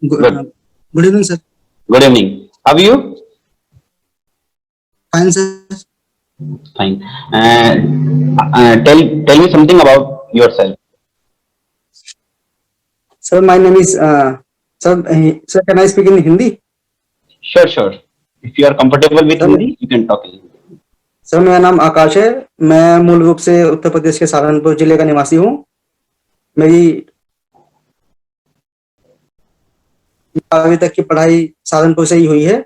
Good. Good evening, sir. Good evening. How are you? Fine, sir. Fine. Tell me something about yourself. Sir, my name is sir. Can I speak in Hindi? Sure, sure. If you are comfortable with sir Hindi, you can talk in Hindi. Sir मेरा नाम आकाश है। मैं मूल रूप से उत्तर प्रदेश के सहारनपुर जिले का निवासी हूँ। मेरी आगे तक की पढ़ाई सहारनपुर से ही हुई है।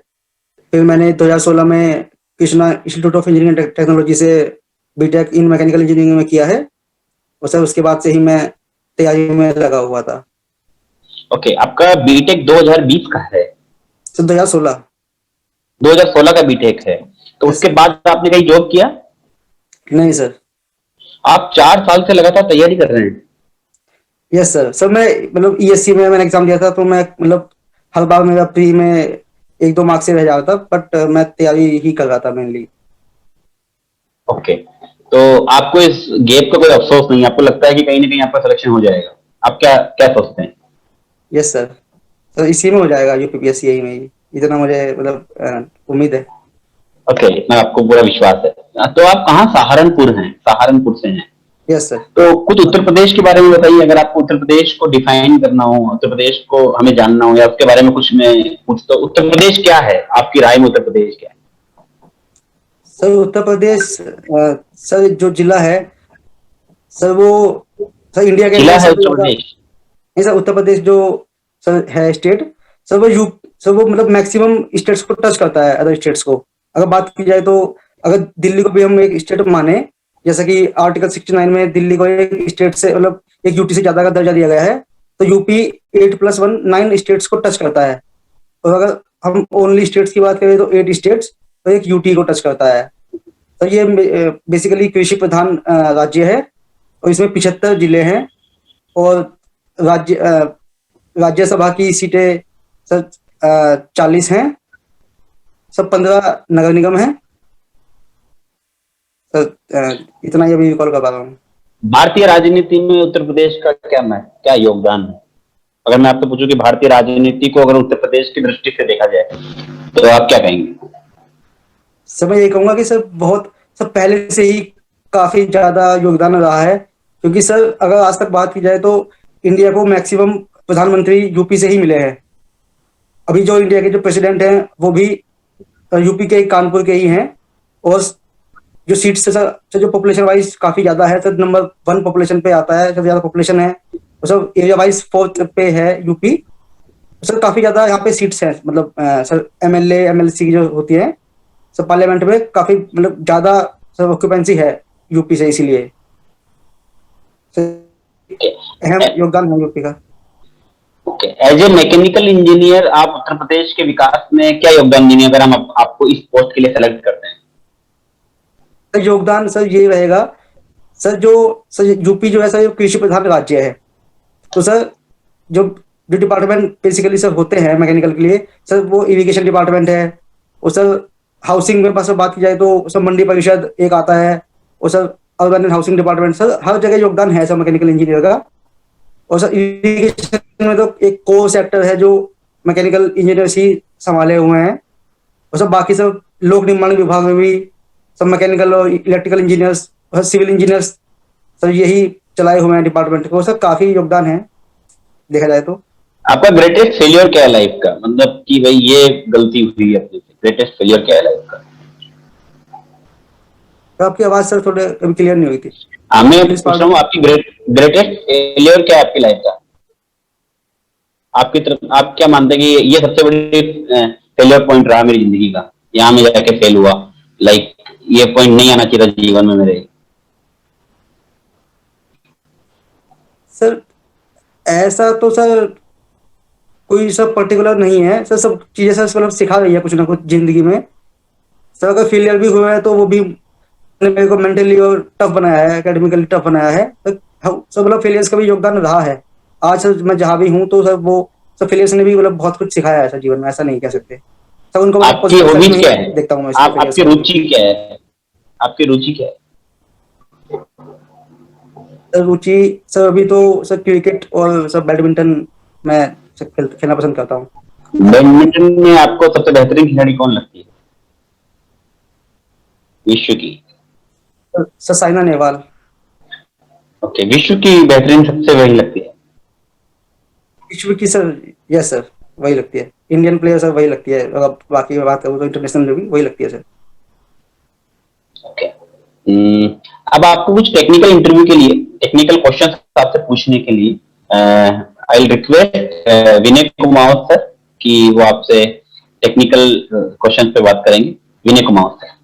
फिर मैंने 2016 में Krishna institute of engineering technology से बीटेक इन मैकेनिकल इंजीनियरिंग में किया है। और सर उसके बाद से ही मैं तैयारी में लगा हुआ था। ओके, आपका बीटेक 2020 का है। सर 2016। 2016 का बीटेक है। तो यस उसके सर। बाद आपने कहीं जॉब किया? नहीं सर। आप 4 साल से लगातार तैयारी कर रहे हैं। Yes sir. सर मैं मतलब ईएससी में मैंने एग्जाम दिया था, तो मैं मतलब हर बार मेरा प्री में एक दो मार्क्स से रह जाता था, बट मैं तैयारी ही कर रहा था मेनली। ओके, तो आपको इस गैप का कोई अफसोस नहीं? आपको लगता है कि कहीं ना कहीं आपका सिलेक्शन हो जाएगा? आप क्या क्या सोचते हैं? Yes sir. तो इसी में हो जाएगा, यूपीपीएससी यही में ही। इतना मुझे मतलब उम्मीद है। ओके, मैं आपको पूरा विश्वास है। तो आप कहाँ सहारनपुर हैं? सहारनपुर से हैं। Yes sir. तो कुछ उत्तर प्रदेश के बारे में बताइए। अगर आपको उत्तर प्रदेश को डिफाइन करना हो, उत्तर प्रदेश को हमें जानना हो, या उसके बारे में कुछ मैं पूछ, तो उत्तर प्रदेश क्या है आपकी राय में? उत्तर प्रदेश क्या है? सर उत्तर प्रदेश सर जो जिला है सर, वो सर इंडिया के जिला अंदर है सबसे उत्तर ज्यादा। प्रदेश? नहीं सर, उत्तर प्रदेश जो सर है स्टेट, सर वो सर वो मतलब मैक्सिमम स्टेट्स को टच करता है, अदर स्टेट्स को। अगर बात की जाए तो अगर दिल्ली को भी हम एक स्टेट माने, जैसा कि आर्टिकल 69 में दिल्ली को एक स्टेट से मतलब एक यूटी से ज्यादा का दर्जा दिया गया है, तो यूपी 8+1 9 स्टेट्स को टच करता है। और अगर हम ओनली स्टेट्स की बात करें तो 8 स्टेट्स, तो एक यूटी को टच करता है। तो ये बेसिकली कृषि प्रधान राज्य है, और इसमें 75 जिले हैं। और राज्य राज्यसभा की सीटें सर 40 हैं। सब 15 नगर निगम हैं। सर इतना ही अभी रिकॉल कर पा रहा हूँ। भारतीय राजनीति में उत्तर प्रदेश का क्या योगदान है? अगर मैं आपसे पूछूं कि भारतीय राजनीति को अगर उत्तर प्रदेश की दृष्टि से देखा जाए, तो आप क्या कहेंगे? सर मैं ये कहूंगा कि सर बहुत सर पहले से ही काफी ज्यादा योगदान रहा है, क्योंकि सर अगर आज तक बात की जाए तो इंडिया को मैक्सिमम प्रधानमंत्री यूपी से ही मिले हैं। अभी जो इंडिया के जो प्रेसिडेंट हैं वो भी यूपी के कानपुर के ही हैं। और जो सीट्स से सर जो पॉपुलेशन वाइज काफी ज्यादा है सर, नंबर 1 पॉपुलेशन पे आता है, सबसे ज्यादा पॉपुलेशन है। और सर एरिया वाइज 4th पे है यूपी। सर काफी ज्यादा यहाँ पे सीट्स हैं, मतलब सर एमएलए एमएलसी जो होती है सर पार्लियामेंट में काफी मतलब ज्यादा सर ऑक्यूपेंसी है यूपी से, इसीलिए सर अहम योगदान है यूपी का। Okay, as a mechanical engineer आप उत्तर प्रदेश के विकास में क्या योगदान देंगे अगर हम आपको इस पोस्ट के लिए सेलेक्ट करते हैं? सर योगदान सर ये रहेगा, सर जो सर यूपी जो है सर कृषि प्रधान राज्य है। तो सर जो जो डिपार्टमेंट बेसिकली सर होते हैं मैकेनिकल के लिए, सर वो इरिगेशन डिपार्टमेंट है। और सर हाउसिंग में बस बात की जाए तो सर मंडी परिषद एक आता है। और sir urban and housing department, sir हर जगह योगदान है सर मैकेनिकल इंजीनियर का। और सर इरिगेशन में तो एक कोर सेक्टर है जो मैकेनिकल इंजीनियर्स ही संभाले हुए हैं। और सब बाकी सब लोक निर्माण विभाग में भी सब मैकेनिकल और इलेक्ट्रिकल इंजीनियर्स और सिविल इंजीनियर्स सर यही चलाए हुए हैं डिपार्टमेंट को। सर काफी योगदान है देखा जाए तो। आपका ग्रेटेस्ट फेलियर क्या है लाइफ का? मतलब कि भाई ये गलती हुई अपने से, ग्रेटेस्ट फेलियर क्या है लाइफ का? तो आपकी आवाज सर थोड़े अभी क्लियर नहीं हुई थी। हाँ, मैं प्लीज पूछ रहा पार्डन। हूँ आपकी ग्रेटेस्ट फेलियर क्या है आपकी लाइफ का? आपकी तरफ आप क्या मानते हैं कि ये सबसे बड़ी फेलियर पॉइंट रहा मेरी जिंदगी का, यहाँ में जाके फेल हुआ, लाइक ये पॉइंट नहीं आना चाहिए था जीवन में मेरे? सर ऐसा तो सर कोई सब पर्टिकुलर नहीं है सर, सब चीजें सर मतलब सिखा रही है कुछ ना कुछ जिंदगी में। सर अगर फेलियर भी हुआ है तो वो भी मेरे को मेंटली और टफ बनाया है, एकेडमिकली टफ बनाया है। तो सब मतलब फेलियर्स का भी योगदान रहा है। आज सर मैं जहाँ भी हूँ तो सर वो सब फेलियर्स ने भी मतलब बहुत कुछ सिखाया है सर जीवन में, ऐसा नहीं कह सकते। सर उनको मैं आपकी पॉजिटिव सेंस में हॉबीज ही क्या है? देखता हूँ मैं इसको, आप फेलियर्स आपकी को। रुचि क्या है? आपकी रुचि क्या है? सर रुचि सर अभी तो सर क्रिकेट और सर बैडमिंटन में खेलना पसंद करता हूँ। बैडमिंटन में आपको सबसे बेहतरीन खिलाड़ी कौन लगती है विश्व की? सर साइना नेहवाल। ओके, विश्व की बेहतरीन सबसे वही लगती है। विश्व की सर, यस सर, वही लगती है। इंडियन प्लेयर सर वही लगती है, अगर बाकी की बात करूँ तो इंटरनेशनल में भी वही लगती है सर। ओके। अब आपको कुछ टेक्निकल इंटरव्यू के लिए टेक्निकल क्वेश्चन आपसे पूछने के लिए I request Vinay Kumar sir कि वो आपसे टेक्निकल क्वेश्चन पे बात करेंगे। विनय कुमार सर।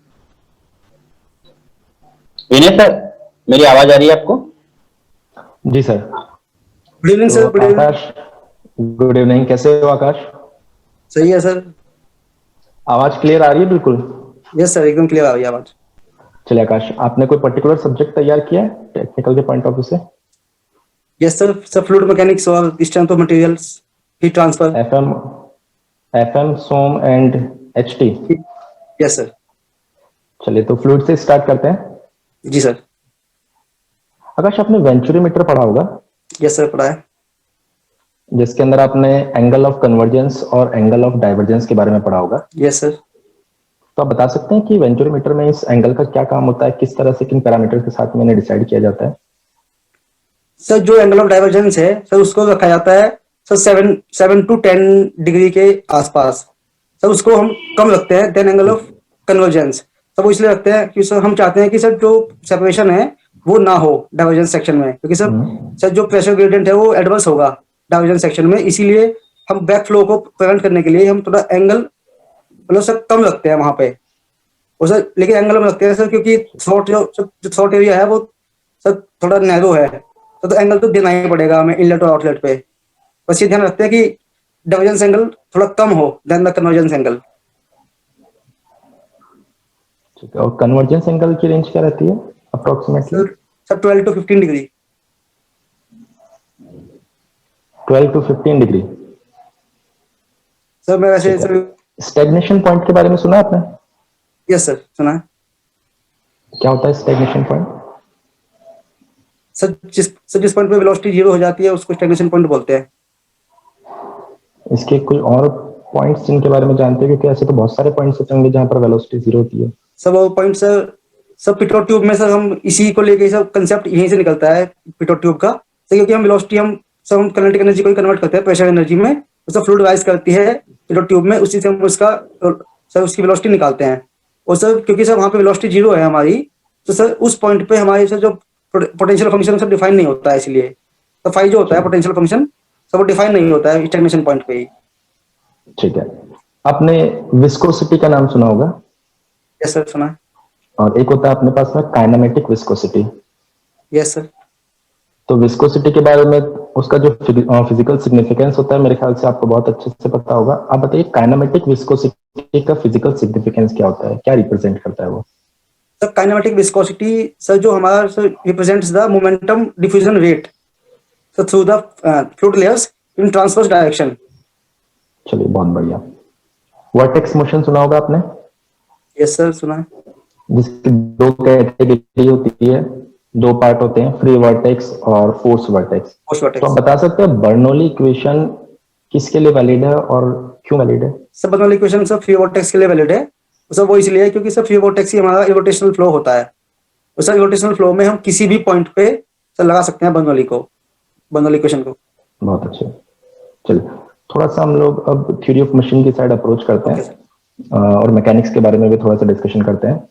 विनय सर, मेरी आवाज आ रही है आपको? जी सर। गुड इवनिंग तो सर, गुड इवनिंग। आकाश, गुड इवनिंग, कैसे हो आकाश? सही है सर। आवाज क्लियर आ रही है बिल्कुल? यस सर, एकदम क्लियर आ रही है आवाज। चलिए आकाश, आपने कोई पर्टिकुलर सब्जेक्ट तैयार किया है टेक्निकल के पॉइंट ऑफ व्यू से? यस सर, सब फ्लूइड मैकेनिक्स और strength of materials, heat transfer. FM, FM, SOM and HT. Yes sir. चलिए तो फ्लूइड से स्टार्ट करते हैं। जी सर। आकाश, आपने वेंचुरीमीटर पढ़ा होगा, यस सर, पढ़ा है। जिसके अंदर आपने एंगल ऑफ कन्वर्जेंस और एंगल ऑफ डाइवर्जेंस के बारे में पढ़ा होगा। Yes sir. तो आप बता सकते हैं कि वेंचुरीमीटर में इस एंगल का क्या काम होता है, किस तरह से किन पैरामीटर के साथ में इन्हें डिसाइड किया जाता है? सर जो एंगल ऑफ डाइवर्जेंस है सर, उसको रखा जाता है सर 7 to 10 डिग्री के आसपास। सर उसको हम कम रखते हैं then angle of convergence. Sir वो इसलिए रखते हैं कि सर हम चाहते हैं कि सर जो सेपरेशन है वो ना हो डाइवर्जेंस सेक्शन में, क्योंकि सर जो प्रेशर ग्रेडियंट है वो एडवर्स होगा डाइवर्जेंस सेक्शन में। इसीलिए हम बैक फ्लो को प्रिवेंट करने के लिए हम थोड़ा एंगल मतलब सर कम रखते हैं वहां पे। और सर लेकिन एंगल में रखते हैं सर, क्योंकि जो थ्रोट एरिया है वो सर थोड़ा नैरो है, तो एंगल तो देना ही पड़ेगा हमें इनलेट और आउटलेट पे। बस ये ध्यान रखते हैं कि डाइवर्जेंस एंगल थोड़ा कम हो देन द कन्वर्जेंस एंगल। ठीक है, और कन्वर्जेंस एंगल की रेंज क्या रहती है approximately? Sir sir 12 to 15 degree. 12 to 15 degree. Sir मैं वैसे ठीक है। सर, स्टैग्नेशन पॉइंट के बारे में सुना आपने? यस सर, सुना है। क्या होता है स्टैग्नेशन पॉइंट? सर जिस पॉइंट पे वेलोसिटी जीरो हो जाती है उसको स्टैग्नेशन पॉइंट बोलते हैं। इसके कोई और पॉइंट्स जिनके बारे में जानते हैं, क्योंकि ऐसे तो बहुत सारे पॉइंट्स होंगे जहां पर वेलोसिटी जीरो होती है। सब वो पॉइंट सर, सब पिटोट ट्यूब में सर हम इसी को लेके सब कंसेप्ट यहीं से निकलता है पिटोट ट्यूब का। सर क्योंकि हम वेलोसिटी हम सब हम काइनेटिक एनर्जी को कन्वर्ट करते हैं प्रेशर एनर्जी में, तो सब फ्लूइड राइज करती है पिटोट ट्यूब में, उसी से हम उसका सर उसकी वेलोसिटी निकालते हैं। और सर क्योंकि सर वहाँ पे वेलोसिटी जीरो है हमारी, तो सर उस पॉइंट पे हमारी सर जो पोटेंशियल फंक्शन सब डिफाइन नहीं होता है, इसलिए तो फाई जो होता है पोटेंशियल फंक्शन सब वो डिफाइन नहीं होता है स्टैग्नेशन पॉइंट पे ही। ठीक है। आपने विस्कोसिटी का नाम सुना होगा, यस सर, सुना है। और एक होता है अपने पास में काइनेमेटिक विस्कोसिटी। Yes sir. तो विस्कोसिटी के बारे में उसका जो फिजिकल सिग्निफिकेंस होता है, मेरे ख्याल से आपको बहुत अच्छे से पता होगा। आप बताइए काइनेमेटिक विस्कोसिटी का फिजिकल सिग्निफिकेंस क्या होता है, क्या रिप्रेजेंट करता है वो? सर काइनेमेटिक विस्कोसिटी सर जो हमारा sir represents the momentum diffusion rate sir through the fluid layers in transverse direction. चलिए, बहुत बढ़िया। वर्टेक्स मोशन सुना होगा आपने, यस सर, सुना है। जिसकी दो कैटेगरी होती है, दो पार्ट होते हैं, फ्री वर्टेक्स और फोर्स वर्टेक्स। पोस्ट तो आप वर्टेक्स। बता सकते हैं बर्नौली इक्वेशन किसके लिए वैलिड है और क्यों वैलिड है? सब Bernoulli equation sir free vortex के लिए वैलिड है। सर वो इसलिए है क्योंकि सर फ्री वोर्टेक्स ही हमारा इरोटेशनल फ्लो होता है। और सर इरोटेशनल फ्लो में हम किसी भी पॉइंट पे सर लगा सकते हैं बर्नौली को, बर्नौली इक्वेशन को। बहुत अच्छे। चलिए, थोड़ा सा हम लोग अब थ्योरी ऑफ मशीन की साइड अप्रोच करते ओके हैं, सर। और मैकेनिक्स के बारे में भी थोड़ा सा डिस्कशन करते हैं।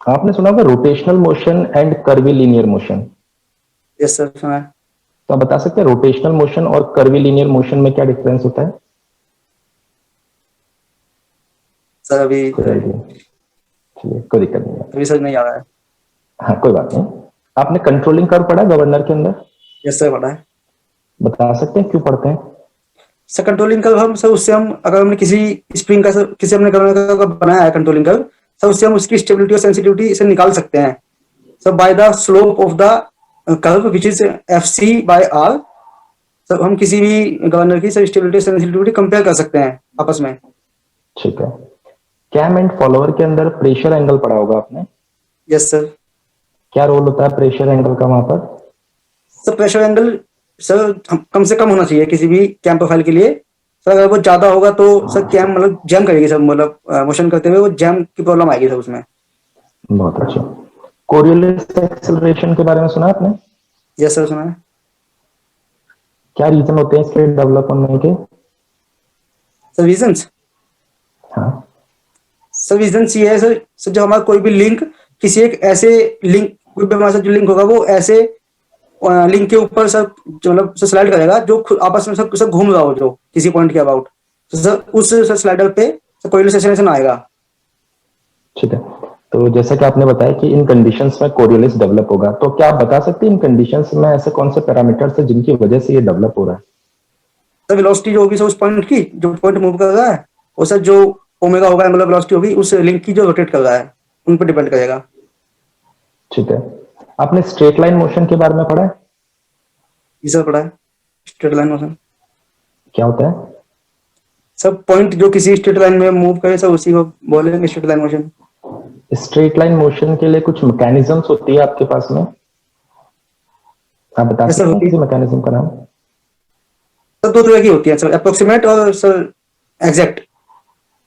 आपने सुना होगा rotational motion and curvilinear motion. Yes sir, सुना है। तो आप बता सकते हैं रोटेशनल मोशन और कर्वीलिनियर मोशन में क्या डिफरेंस होता है? सर अभी कोई आइडिया? चलिए, कोई दिक्कत नहीं है। अभी सर नहीं आ रहा है। हाँ, कोई बात नहीं। आपने कंट्रोलिंग कर्व पढ़ा गवर्नर के अंदर? यस सर, पता है। बता सकते हैं क्यों पढ़ते हैं? सर कंट्रोलिंग कर्व हम सर उससे हम अगर हमने किसी स्प्रिंग का सर किसी हमने कर्व का बनाया है कंट्रोलिंग कर्व, सर उससे हम उसकी स्टेबिलिटी और सेंसिटिविटी इसे निकाल सकते हैं sir by the slope of the curve which is FC/R। Sir हम किसी भी गवर्नर की सर स्टेबिलिटी सेंसिटिविटी कंपेयर कर सकते हैं आपस में। ठीक है। कैम एंड फॉलोअर के अंदर प्रेशर एंगल पढ़ा होगा आपने। Yes sir. क्या रोल होता है प्रेशर एंगल का वहां पर? सर प्रेशर एंगल सर कम से कम होना चाहिए किसी भी कैम प्रोफाइल के लिए। सर अगर वो ज्यादा होगा तो सर कैम मतलब जैम करेगी सर, मतलब मोशन करते हुए वो जैम की प्रॉब्लम आएगी सर उसमें। बहुत अच्छा। कोरियोलिस एक्सेलरेशन के बारे में सुना आपने? यस सर, सुना है। क्या रीजन होते हैं इसके डेवलप होने के? सर रीजंस, हाँ। सर रीजंस ये है सर जब हमारा कोई भी लिंक किसी एक ऐसे लिंक, कोई भी हमारे साथ जो लिंक होगा वो ऐसे लिंक के ऊपर सर जो मतलब सर स्लाइड करेगा जो आपस में सब सब घूम रहा हो जो किसी पॉइंट के अबाउट, तो सर उस सर स्लाइडर पे सर कोरिलेशन आएगा। ठीक है। तो जैसा कि आपने बताया कि इन कंडीशंस में कोरियोलिस डेवलप होगा, तो क्या आप बता सकते हैं इन कंडीशंस में ऐसे कौन से पैरामीटर्स हैं जिनकी वजह से ये डेवलप हो रहा है? सर वेलोसिटी जो होगी सर उस पॉइंट की, जो पॉइंट मूव कर रहा है, और सर जो ओमेगा होगा मतलब वेलोसिटी होगी उस लिंक की जो रोटेट कर रहा है, उन पर डिपेंड करेगा। ठीक है। आपने स्ट्रेट लाइन मोशन के बारे में पढ़ा है? ये सर पड़ा है स्ट्रेट लाइन मोशन। क्या होता है? सब पॉइंट जो किसी स्ट्रेट लाइन में मूव करे सर उसी को बोलेंगे straight line motion. Straight line motion के लिए कुछ मैकेनिज्म्स होती है आपके पास में, आप बता यस सर सकते हैं होती किसी है। मैकेनिज्म का नाम? सर दो तरह की होती है सर, अप्रोक्सीमेट और सर एग्जैक्ट।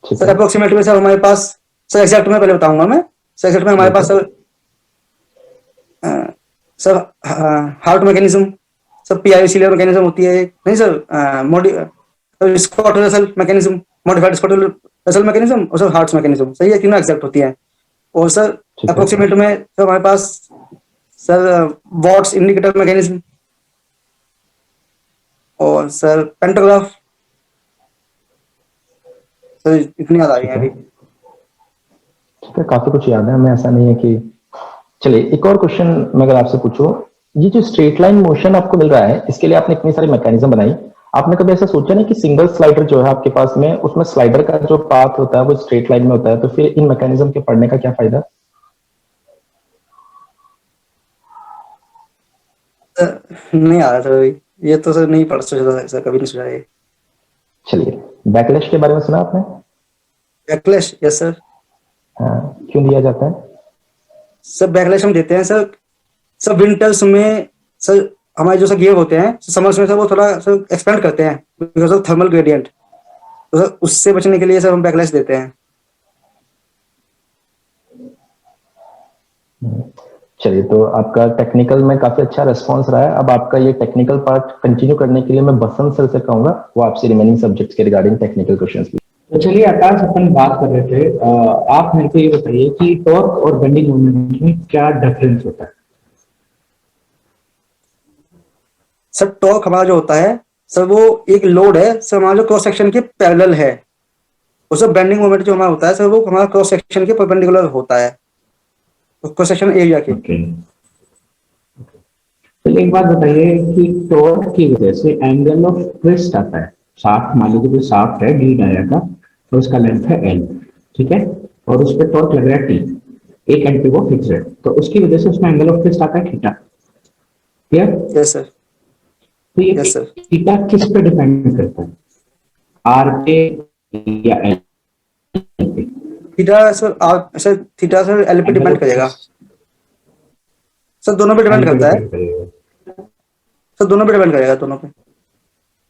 ठीक सर है। अप्रोक्सीमेट में सर हमारे पास, सर एग्जैक्ट में पहले बताऊंगा मैं। सर एग्जैक्ट में हमारे पास बिल्कुल। Sir uh, sir Hart mechanism, sir Peaucellier mechanism होती है एक, नहीं sir modi Scott Russell mechanism, modified Scott Russell mechanism, और सर हार्ट्स मैकेनिज्म, सही है, तीनों एग्जैक्ट होती है। और सर ठीक है। अप्रोक्सीमेट में सर हमारे पास सर वॉट्स इंडिकेटर मैकेनिज्म, और सर पेंटाग्राफ। सर इतनी याद आ रही ठीक है है। अभी। ठीक है, काफी कुछ याद है हमें, ऐसा नहीं है कि। चलिए एक और क्वेश्चन मैं अगर आपसे पूछूं, ये जो स्ट्रेट लाइन मोशन आपको मिल रहा है इसके लिए आपने इतनी सारी मैकेनिज्म बनाई, आपने कभी ऐसा सोचा नहीं कि सिंगल स्लाइडर जो है आपके पास में, उसमें स्लाइडर का जो पाथ होता है वो स्ट्रेट लाइन में होता है, तो फिर इन मैकेनिज्म के पढ़ने का क्या फायदा? सर नहीं आ रहा सर अभी, ये तो सर नहीं पढ़ सोचा सर, कभी नहीं सोचा ये। चलिए, बैकलैश के बारे में सुना आपने? Backlash, yes sir. हाँ, क्यों दिया जाता है? सर बैकलैश हम देते हैं सर, सर विंटर्स में सर हमारे जो सर गियर होते हैं समर्स में सर वो थोड़ा सर एक्सपेंड करते हैं बिकॉज ऑफ थर्मल ग्रेडियंट, तो सर उससे बचने के लिए सर हम बैकलैश देते हैं। चलिए, तो आपका टेक्निकल में काफी अच्छा रिस्पांस रहा है। अब आपका ये टेक्निकल पार्ट कंटिन्यू करने के लिए मैं बसंत सर से कहूंगा वो आपसे रिमेनिंग सब्जेक्ट्स के रिगार्डिंग टेक्निकल क्वेश्चंस। तो चलिए आकाश, अपन बात कर रहे थे, आप मेरे को ये बताइए कि टॉर्क और बेंडिंग मोमेंट में क्या डिफरेंस होता है? सर टॉर्क हमारा जो होता है सर वो एक लोड है सर हमारा जो क्रॉस सेक्शन के पैरेलल है, और सर बेंडिंग मोमेंट जो हमारा होता है सर वो हमारा क्रॉस सेक्शन के परपेंडिकुलर होता है, क्रॉस सेक्शन एरिया के। ओके। चलिए एक बात बताइए कि टॉर्क की वजह से एंगल ऑफ ट्विस्ट आता है। शाफ्ट, मान लीजिए कोई शाफ्ट है डी डाया का, तो उसका लेंथ है एल, ठीक है, और उस पर टॉर्क लग रहा है टी, एक एंड पे वो फिक्स है, तो उसकी वजह से उसमें एंगल ऑफ ट्विस्ट आता है थीटा। क्लियर? Yes sir. तो ये यस सर। थीटा किस पे डिपेंड करता है, आर पे या एल पे? Theta sir theta sir L पे एंगल डिपेंड ऑफ करेगा। ट्विस्ट सर दोनों पे डिपेंड एल पे करता है। डिपेंड करेगा, सर दोनों पे डिपेंड करेगा, दोनों पे।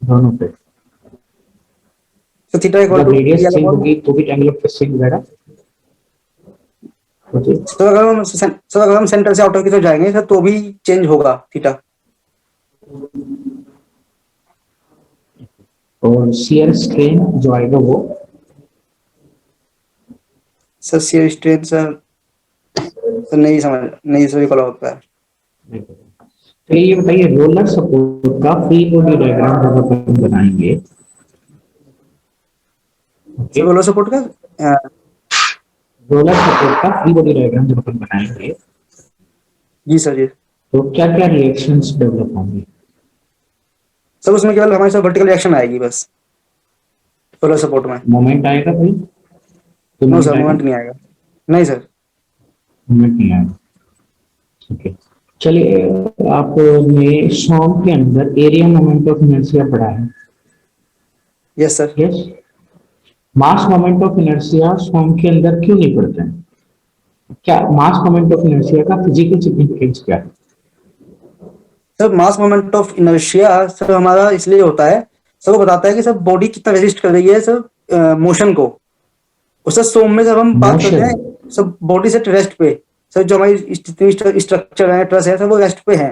दोनों पे। सर थीटा इक्वल जब to radius P L change upon, होगी तो भी एंगल ऑफ ट्विस्ट चेंज हो जाएगा। सोचिए। सर अगर हम सेंटर से आउटर की तरफ जाएंगे सर तो भी चेंज होगा थीटा। और शियर स्ट्रेन जो आएगा वो सर शियर स्ट्रेन सर नहीं सर इक्वल होता है। तो ये बताइए, रोलर सपोर्ट का फ्री बॉडी डायग्राम जब अपन बनाएंगे, सर ओके, रोलर सपोर्ट का रोलर सपोर्ट का फ्री बॉडी डायग्राम जब अपन बनाएंगे जी सर जी। तो क्या क्या रिएक्शंस डेवलप होंगी? सर उसमें केवल हमारे साथ वर्टिकल रिएक्शन आएगी बस, रोलर सपोर्ट में। मोमेंट आएगा भाई? तो नो मोमेंट सर आएगा? मोमेंट नहीं आएगा, नहीं सर। मोमेंट नहीं आएगा। ओके। चलिए, आपने सॉन्ग के अंदर एरिया मोमेंट ऑफ इनर्शिया पढ़ा है? Yes sir. Yes. Mass moment of inertia song के अंदर क्यों नहीं पढ़ते हैं? क्या मास मोमेंट ऑफ इनर्शिया का फिजिकल सिग्निफिकेंस क्या है? Sir mass moment of inertia sir हमारा इसलिए होता है, सर वो बताता है कि सर बॉडी कितना रेजिस्ट कर रही है सर मोशन को। और सर सोम में जब हम बात करते मोशन हैं सर बॉडी से रेस्ट पे, सर जो हमारी स्ट्रक्चर है ट्रस है सर वो रेस्ट पे है,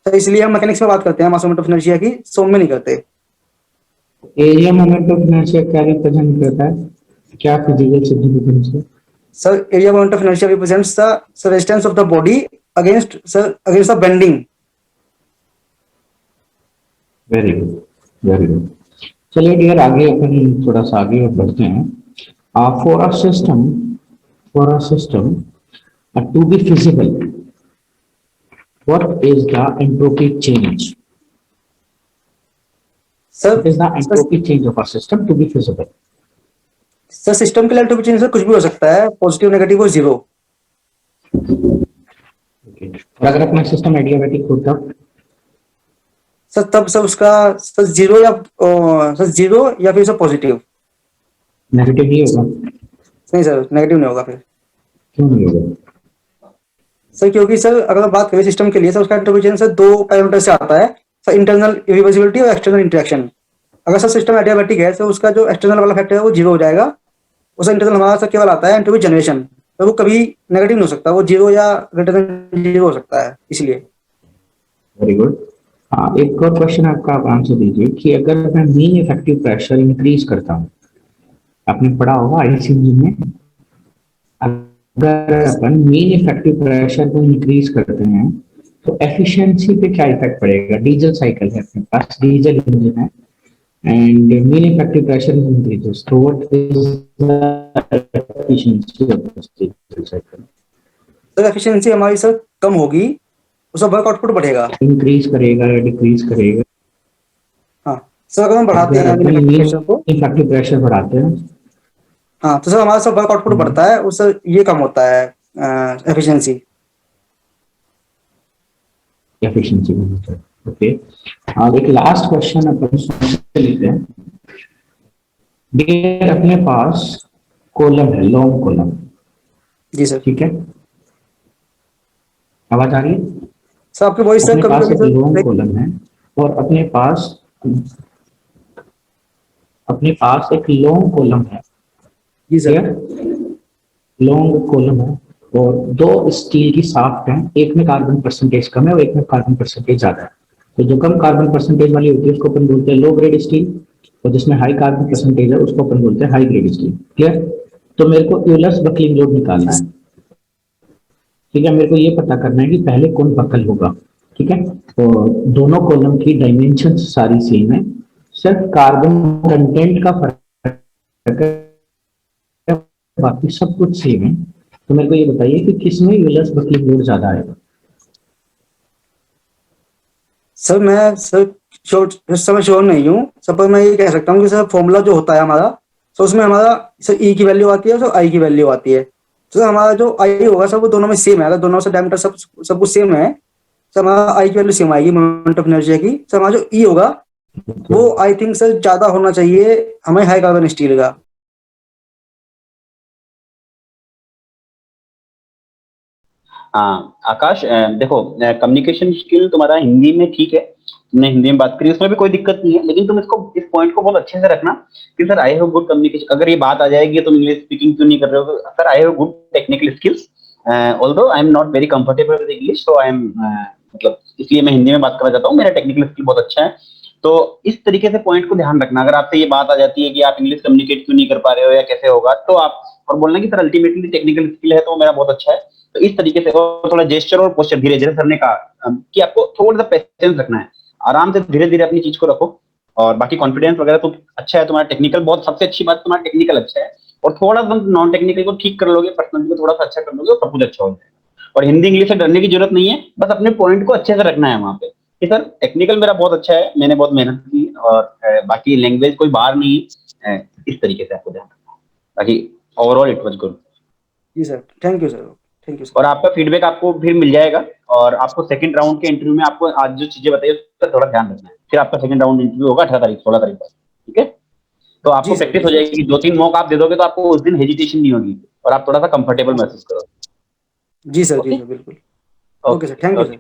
सर इसलिए हम मैकेनिक्स में बात करते हैं मास मोमेंट ऑफ इनर्शिया की, सोम में नहीं करते। एरिया मोमेंट ऑफ इनर्शिया क्या रिप्रेजेंट करता है, क्या फिजिकल सिग्निफिकेंस है? Sir area moment of inertia represents the resistance of the body against the bending. Very good, very good. चलिए डियर, आगे अपन थोड़ा सा आगे बढ़ते हैं। For a system to be feasible, what is the entropy change? Sir What is the entropy change of a system to be feasible? Sir system के लिए entropy change कुछ भी हो सकता है, पॉजिटिव नेगेटिव और जीरो। Okay. और अगर अपना सिस्टम एडियाबैटिक होता सर तब सर उसका सर जीरो या फिर सर पॉजिटिव। नेगेटिव ही होगा? नहीं सर नेगेटिव नहीं होगा फिर। क्यों नहीं होगा? सर क्योंकि सर अगर बात करें सिस्टम के लिए सर उसका एंट्रोपी चेंज सर दो पैरामीटर से आता है, सर इंटरनल इरिवर्सिबिलिटी और एक्सटर्नल इंटरेक्शन। अगर सर सिस्टम एडियाबैटिक है तो उसका जो एक्सटर्नल वाला फैक्टर है वो जीरो हो जाएगा, उस इंटरनल हमारा सर केवल आता है एंट्रोपी जनरेशन, तो वो कभी नेगेटिव नहीं हो सकता, वो जीरो या ग्रेटर देन जीरो हो सकता है इसलिए। Very good. हाँ, एक और क्वेश्चन आपका आप आंसर दीजिए कि अगर मैं मीन इफेक्टिव प्रेशर इंक्रीज करता हूँ, आपने पढ़ा होगा आईसी इंजन में, अगर अपन मीन इफेक्टिव प्रेशर को इंक्रीज करते हैं तो एफिशिएंसी पे क्या इफेक्ट पड़ेगा? डीजल साइकिल है अपने पास, डीजल इंजन है and mean effective pressure increases, तो what is the efficiency of this diesel cycle? Sir efficiency हमारी सर कम होगी, उसका वर्क आउटपुट बढ़ेगा। इंक्रीज करेगा या डिक्रीज करेगा? हाँ सर अगर हम बढ़ाते अगर हैं अपनी मीन मीन प्रेशर को, इफेक्टिव प्रेशर बढ़ाते हैं हाँ तो सर हमारा सब वर्क आउटपुट बढ़ता है, उससे ये कम होता है एफिशिएंसी। एफिशिएंसी बढ़ता है। ओके, अब एक लास्ट क्वेश्चन अपन सोच लेते हैं। डियर, अपने पास कॉलम है, लॉन्ग कॉलम, जी सर। ठीक है? आवाज आ रही है? सर आपकी वॉइस सर अपने कभी पास कभी एक सर लॉन्ग कॉलम है और अपने पास एक लॉन्ग कॉलम है, जी सर। लॉन्ग कॉलम है और दो स्टील की शाफ्ट हैं, एक में कार्बन परसेंटेज कम है और एक में कार्बन परसेंटेज ज्यादा है। तो जो कम कार्बन परसेंटेज वाली होती है उसको अपन बोलते हैं लो ग्रेड स्टील, और जिसमें हाई कार्बन परसेंटेज है उसको अपन बोलते हैं हाई ग्रेड स्टील। क्लियर? तो मेरे को यूलर्स बकलिंग लोड निकालना है, ठीक है? मेरे को ये पता करना है कि पहले कौन बकल होगा, ठीक है? तो दोनों कॉलम की डायमेंशन सारी सेम है, सिर्फ कार्बन कंटेंट का फर्क है, बाकी सब कुछ सेम है। तो मेरे को ये बताइए कि किसमें यूलर्स बकलिंग लोड ज्यादा आएगा? सर मैं सर इस समय श्योर नहीं हूँ सर, पर मैं ये कह सकता हूँ कि सर फॉर्मूला जो होता है हमारा, तो उसमें हमारा सर ई की वैल्यू आती है, सर आई की वैल्यू आती है। तो सर हमारा जो आई होगा सर वो दोनों में सेम है, अगर दोनों से डायमीटर सब कुछ सेम है, सर हमारा आई की वैल्यू सेम आएगी मोमेंट ऑफ इनर्शिया की। सर हमारा जो ई होगा वो आई थिंक सर ज्यादा होना चाहिए हमें हाई कार्बन स्टील का। हाँ आकाश, देखो कम्युनिकेशन स्किल तुम्हारा हिंदी में ठीक है, तुमने हिंदी में बात करी, उसमें भी कोई दिक्कत नहीं है, लेकिन तुम इसको इस पॉइंट को बहुत अच्छे से रखना कि sir I have good communication. अगर ये बात आ जाएगी तुम इंग्लिश स्पीकिंग क्यों नहीं कर रहे हो, तो sir I have good technical skills although I am not very comfortable with English, so I am मतलब इसलिए मैं हिंदी में बात करना चाहता हूँ, मेरा टेक्निकल स्किल बहुत अच्छा है। तो इस तरीके से पॉइंट को ध्यान रखना। अगर आपसे ये बात आ जाती है कि आप इंग्लिश कम्युनिकेट क्यों नहीं कर पा रहे हो या कैसे होगा, तो आप और बोलना कि सर अल्टीमेटली टेक्निकल स्किल है तो मेरा बहुत अच्छा है। तो इस तरीके से और थोड़ा जेस्चर और पोस्चर धीरे धीरे सर ने कहा कि आपको थोड़ा सा पेशेंस रखना है, आराम से धीरे धीरे अपनी चीज को रखो। और बाकी कॉन्फिडेंस वगैरह तो अच्छा है तुम्हारा, टेक्निकल बहुत सबसे अच्छी बात तुम्हारा टेक्निकल अच्छा है, और थोड़ा तुम नॉन टेक्निकल को ठीक कर लोगे, पर्सनलिटी को थोड़ा सा अच्छा कर लोगे तो सब कुछ अच्छा हो जाएगा। और हिंदी इंग्लिश से डरने की जरूरत नहीं है, बस अपने पॉइंट को अच्छे से रखना है वहां पे कि सर टेक्निकल मेरा बहुत अच्छा है, मैंने बहुत मेहनत की, और बाकी लैंग्वेज कोई बाहर नहीं है, इस तरीके से आपको ध्यान रखना है। बाकी ओवरऑल इट वाज गुड। जी sir, thank you sir, thank you sir. और आपका फीडबैक आपको फिर मिल जाएगा, और आपको सेकंड राउंड के इंटरव्यू में आपको आज जो चीजें बताई उस पर थोड़ा ध्यान रखना है। फिर आपका सेकंड राउंड इंटरव्यू होगा 18 तारीख 16 तारीख को, ठीक है? तो आपको जी सर, प्रैक्टिस जी हो सर, जाएगी, 2-3 मॉक आप दे दोगे तो आपको उस दिन हेजिटेशन नहीं होगी और आप थोड़ा सा कंफर्टेबल महसूस करोगे। जी सर, जी ओके सर, बिल्कुल। Okay okay sir, thank you okay. Sir.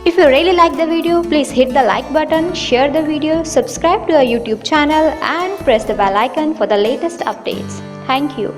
If you really like the video, please hit the like button, share the video, subscribe to our YouTube channel and press the bell icon for the latest updates. Thank you.